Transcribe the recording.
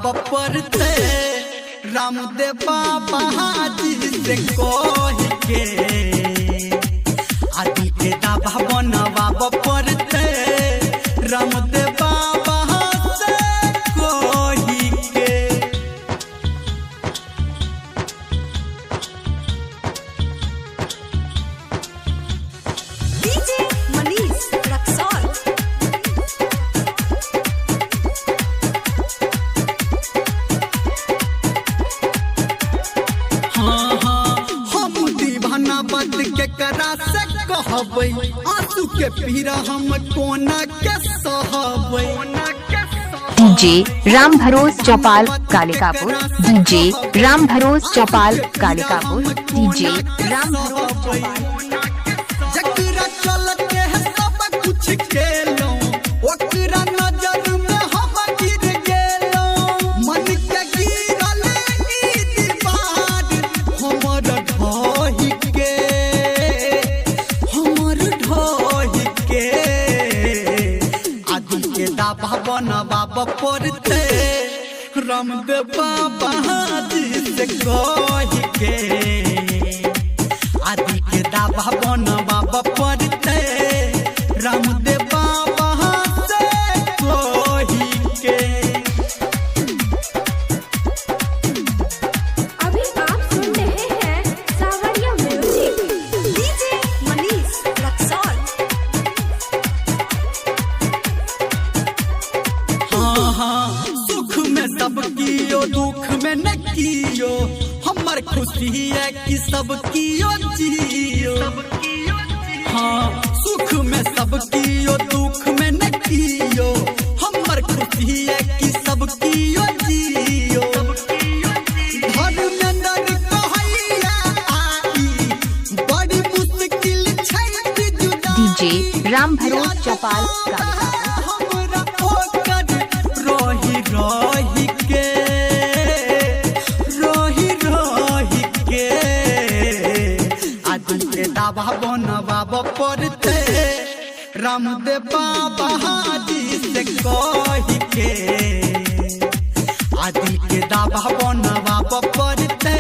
बनवाब पड़ते रामदेव बाबा जी से कह के आदि के दावा बनवाब पड़ते रामदेव बाबा से कह के। डीजे मनीष रक्सौल। हम दीवाना बद के करा से कहबै आंसू के पीरा हम कोना के सहबै। डीजे राम भरोस चौपाल कालिकापुर। डीजे राम भरोस चौपाल कालिकापुर। डीजे राम भरोस चौपाल। जकरा चलते है सब कुछ केलो ओकरा नजर में हम गिर गेलो। मन के गिरल ई दीवार हमर ढहि के आदि के दावा बनवाब पड़ते रामदेव बाबा जी से कह के आदि के दावा बनवाब पड़ते रामदेव बाबा से कह के। अभी आप सुन रहे हैं सावरिया म्यूजिक। डीजे मनीष रक्सौल। सुख में सब कियो दुख में न कियो हमर खुशी है कि सब कियो जियो। हाँ सुख में सब कियो दुख में न कियो हमर खुशी है कि सब कियो जियो। धर्मेंद्र कहैया आई बड़ी मुश्किल छै जुदाई। डीजे राम भरोस चौपाल कालिकापुर। आदि के दावा बनवाब पड़ते रामदेव बाबा जी से कह के आदि के दावा बनवाब पड़ते